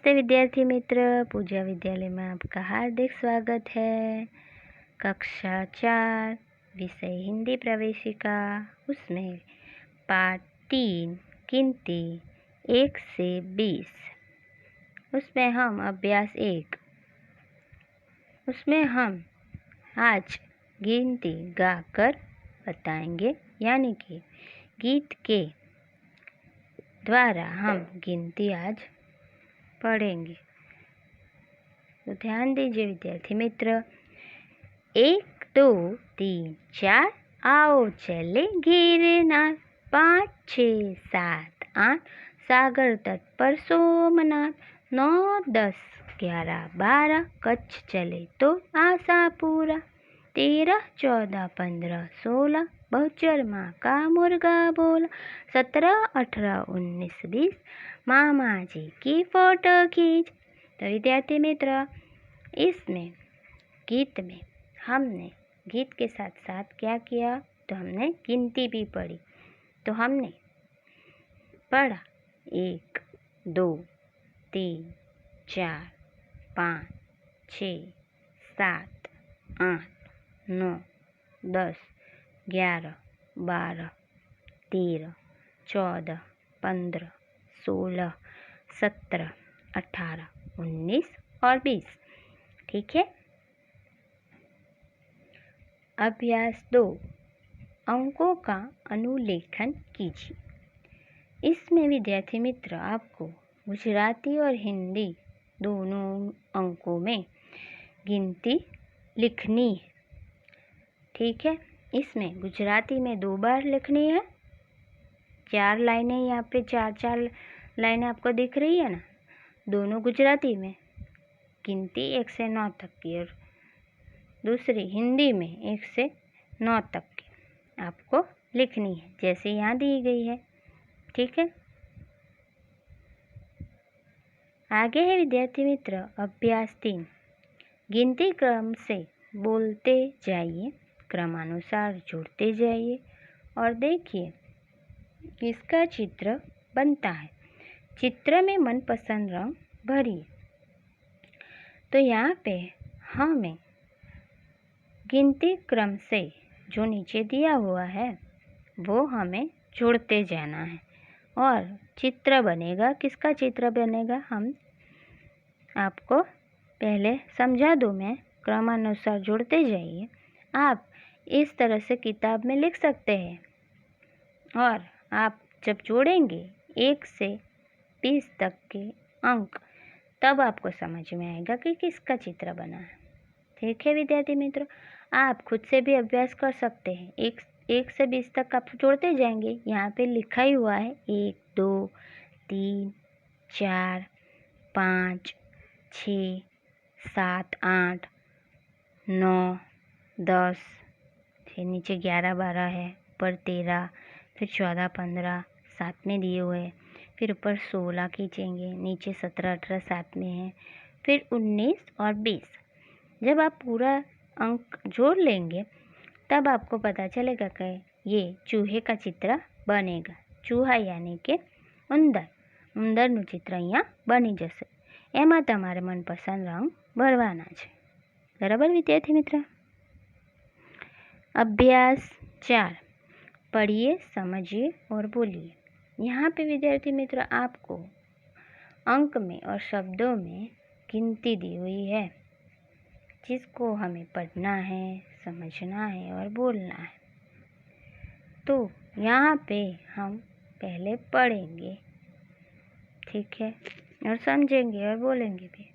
नमस्ते विद्यार्थी मित्र, पूजा विद्यालय में आपका हार्दिक स्वागत है। कक्षा 4 विषय हिंदी प्रवेशिका, उसमें पाठ 3 गिनती 1 से 20, उसमें हम अभ्यास 1, उसमें हम आज गिनती गाकर बताएंगे, यानी कि गीत के द्वारा हम गिनती आज पढ़ेंगे। तो ध्यान दीजिए विद्यार्थी मित्र। 1 2 3 4 आओ चले गिरनार, 5 6 7 8 सागर तट पर सोमनाथ, 9 10 11 12 कच्छ चले तो आशापुरा, 13 14 15 16 बहुचर माँ का मुर्गा बोला, 17 18 19 20 मामा जी की फोटो खींच। तो विद्यार्थी मित्र, इसमें गीत में हमने गीत के साथ साथ क्या किया, तो हमने गिनती भी पढ़ी। तो हमने पढ़ा 1 2 3 4 5 6 7 8 9 10 11 12 13 14 15 16 17 18 19 और 20। ठीक है। अभ्यास 2, अंकों का अनुलेखन कीजिए। इसमें विद्यार्थी मित्र आपको गुजराती और हिंदी दोनों अंकों में गिनती लिखनी है। ठीक है। इसमें गुजराती में 2 बार लिखनी है। 4 लाइनें यहाँ पे 4 लाइनें आपको दिख रही है ना, दोनों गुजराती में गिनती 1 से 9 तक की, और दूसरी हिंदी में 1 से 9 तक की आपको लिखनी है, जैसे यहाँ दी गई है। ठीक है। आगे है विद्यार्थी मित्र अभ्यास 3, गिनती क्रम से बोलते जाइए, क्रमानुसार जोड़ते जाइए और देखिए किसका चित्र बनता है। चित्र में मनपसंद रंग भरिए। तो यहाँ पे हमें गिनती क्रम से जो नीचे दिया हुआ है वो हमें जोड़ते जाना है, और चित्र बनेगा। किसका चित्र बनेगा हम आपको पहले समझा दूँ मैं। क्रमानुसार जोड़ते जाइए, आप इस तरह से किताब में लिख सकते हैं, और आप जब जोड़ेंगे 1 से 20 तक के अंक, तब आपको समझ में आएगा कि किसका चित्र बना है। ठीक है विद्यार्थी मित्रों, आप खुद से भी अभ्यास कर सकते हैं। 1 से 20 तक आप जोड़ते जाएंगे। यहाँ पे लिखा ही हुआ है 1 2 3 4 5 6 7 8 9 10, फिर नीचे 11 12 है, ऊपर 13, फिर 14 15 साथ में दिए हुए हैं, फिर ऊपर 16 खींचेंगे, नीचे 17 18 साथ में है, फिर 19 और 20। जब आप पूरा अंक जोड़ लेंगे तब आपको पता चलेगा कि ये चूहे का चित्र बनेगा। चूहा यानी कि ઉંદરનું ચિત્ર અહીંયા બની જશે। એમાં તમારે મનપસંદ રંગ ભરવાના છે। બરાબર વિદ્યાર્થી મિત્ર। अभ्यास 4, पढ़िए समझिए और बोलिए। यहाँ पे विद्यार्थी मित्र आपको अंक में और शब्दों में गिनती दी हुई है, जिसको हमें पढ़ना है, समझना है और बोलना है। तो यहाँ पे हम पहले पढ़ेंगे, ठीक है, और समझेंगे और बोलेंगे भी।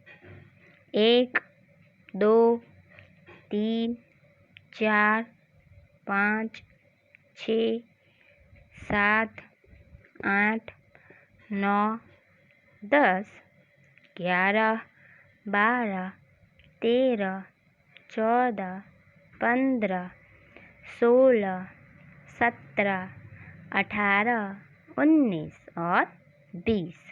1 2 3 4 5 6 7 8 9 10 11 12 13 14 15 16 17 18 19 और 20।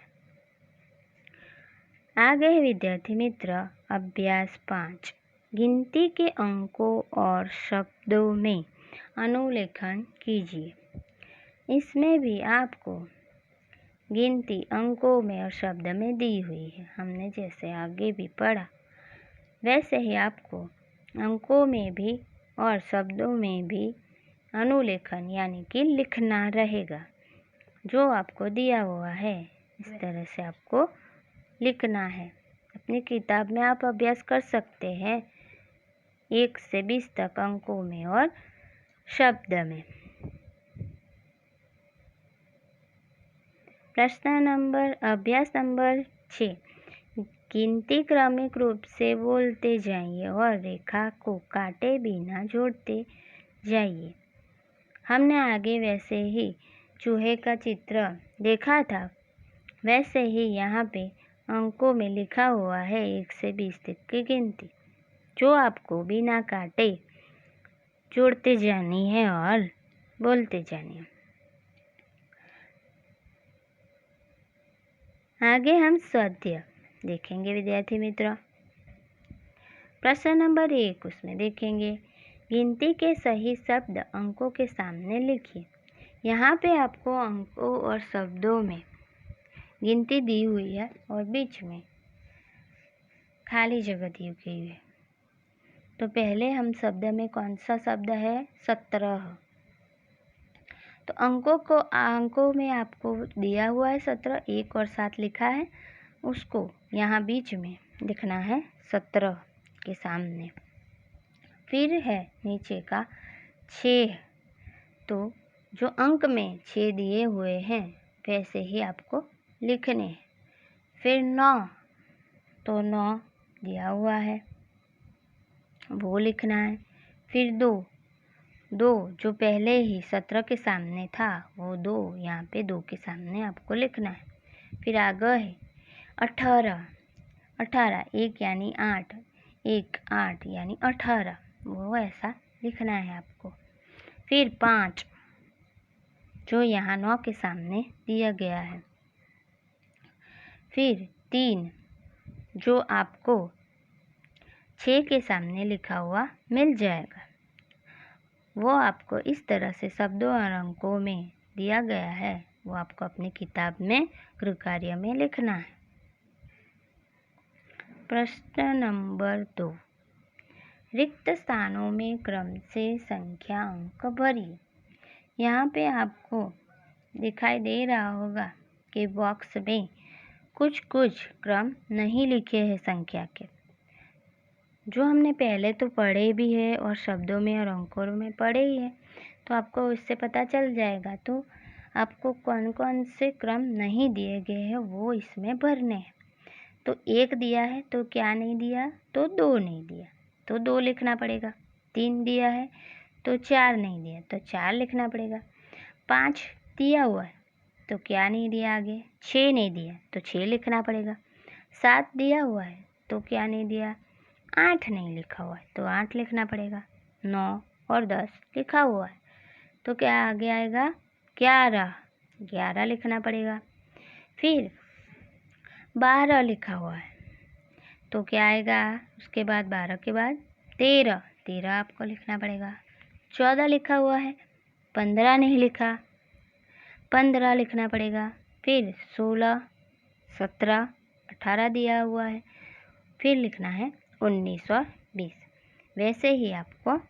आगे है विद्यार्थी मित्र अभ्यास 5, गिनती के अंकों और शब्दों में अनुलेखन कीजिए। इसमें भी आपको गिनती अंकों में और शब्द में दी हुई है। हमने जैसे आगे भी पढ़ा वैसे ही आपको अंकों में भी और शब्दों में भी अनुलेखन यानी कि लिखना रहेगा। जो आपको दिया हुआ है इस तरह से आपको लिखना है। अपनी किताब में आप अभ्यास कर सकते हैं 1 से 20 तक अंकों में और शब्द में। अभ्यास नंबर 6, गिनती क्रमिक रूप से बोलते जाइए और रेखा को काटे बिना जोड़ते जाइए। हमने आगे वैसे ही चूहे का चित्र देखा था, वैसे ही यहाँ पे अंकों में लिखा हुआ है 1 से 20 तक की गिनती, जो आपको बिना काटे जोड़ते जानी है और बोलते जानी है। आगे हम स्वाध्याय देखेंगे विद्यार्थी मित्र। प्रश्न नंबर 1 उसमें देखेंगे गिनती के सही शब्द अंकों के सामने लिखिए। यहाँ पे आपको अंकों और शब्दों में गिनती दी हुई है और बीच में खाली जगह दी हुई है। तो पहले हम शब्द में कौन सा शब्द है? 17। तो अंकों में आपको दिया हुआ है 17, 1 और 7 लिखा है, उसको यहाँ बीच में लिखना है 17 के सामने। फिर है नीचे का 6, तो जो अंक में 6 दिए हुए हैं वैसे ही आपको लिखने हैं। फिर 9, तो 9 दिया हुआ है वो लिखना है। फिर 2 जो पहले ही 17 के सामने था वो 2 यहाँ पे 2 के सामने आपको लिखना है। फिर आगे है 18, 1 यानी 8, 1 8 यानी 18, वो ऐसा लिखना है आपको। फिर 5 जो यहाँ 9 के सामने दिया गया है। फिर 3 जो आपको 6 के सामने लिखा हुआ मिल जाएगा, वो आपको इस तरह से शब्दों और अंकों में दिया गया है, वो आपको अपनी किताब में गृह कार्य में लिखना है। प्रश्न नंबर 2, रिक्त स्थानों में क्रम से संख्या अंक भरिए। यहाँ पे आपको दिखाई दे रहा होगा कि बॉक्स में कुछ क्रम नहीं लिखे हैं संख्या के, जो हमने पहले तो पढ़े भी है और शब्दों में और अंकों में पढ़े ही है, तो आपको इससे पता चल जाएगा। तो आपको कौन कौन से क्रम नहीं दिए गए हैं वो इसमें भरने हैं। तो 1 दिया है तो क्या नहीं दिया? तो 2 नहीं दिया तो 2 लिखना पड़ेगा। 3 दिया है तो 4 नहीं दिया तो 4 लिखना पड़ेगा। 5 दिया हुआ है तो क्या नहीं दिया आगे? 6 नहीं दिया तो 6 लिखना पड़ेगा। 7 दिया हुआ है तो क्या नहीं दिया? 8 नहीं लिखा हुआ है तो 8 लिखना पड़ेगा। 9 और 10 लिखा हुआ है तो क्या आगे आएगा? 11 लिखना पड़ेगा। फिर 12 लिखा हुआ है तो क्या आएगा? उसके बाद 12 के बाद 13 आपको लिखना पड़ेगा। 14 लिखा हुआ है, 15 नहीं लिखा, 15 लिखना पड़ेगा। फिर 16, 17, 18 दिया हुआ है, फिर लिखना है 19 और 20। वैसे ही आपको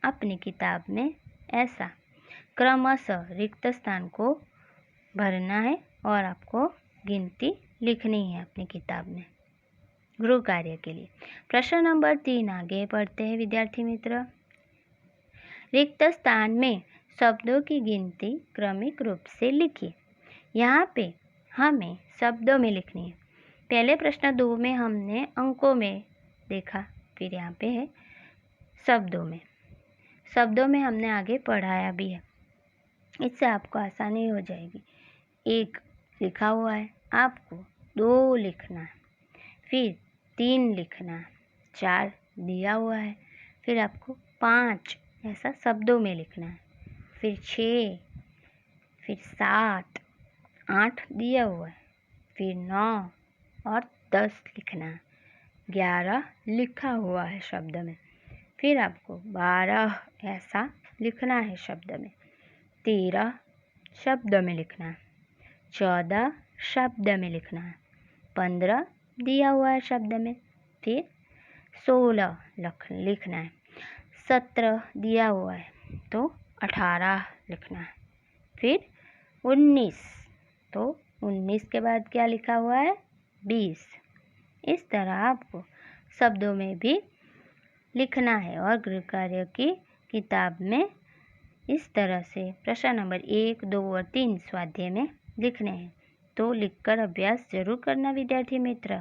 अपनी किताब में ऐसा क्रमशः रिक्त स्थान को भरना है और आपको गिनती लिखनी है अपनी किताब में गृह कार्य के लिए। प्रश्न नंबर 3 आगे पढ़ते हैं विद्यार्थी मित्र। रिक्त स्थान में शब्दों की गिनती क्रमिक रूप से लिखिए। यहाँ पे हमें शब्दों में लिखनी है। पहले प्रश्न 2 में हमने अंकों में देखा, फिर यहाँ पे है शब्दों में हमने आगे पढ़ाया भी है, इससे आपको आसानी हो जाएगी। 1 लिखा हुआ है, आपको 2 लिखना है, फिर 3 लिखना है, 4 दिया हुआ है, फिर आपको 5 ऐसा शब्दों में लिखना है, फिर 6, फिर 7, 8 दिया हुआ है, फिर 9 और 10 लिखना है, 11 लिखा हुआ है शब्द में, फिर आपको 12 ऐसा लिखना है शब्द में, 13 शब्द में लिखना है, 14 शब्द में लिखना है। 15 दिया हुआ है शब्द में, फिर 16 लिखना है। 17 दिया हुआ है तो 18 लिखना है। फिर 19, तो 19 के बाद क्या लिखा हुआ है? 20। इस तरह आपको शब्दों में भी लिखना है और गृह कार्य की किताब में इस तरह से प्रश्न नंबर 1, 2 और 3 स्वाध्याय में लिखने हैं। तो लिखकर अभ्यास जरूर करना विद्यार्थी मित्र।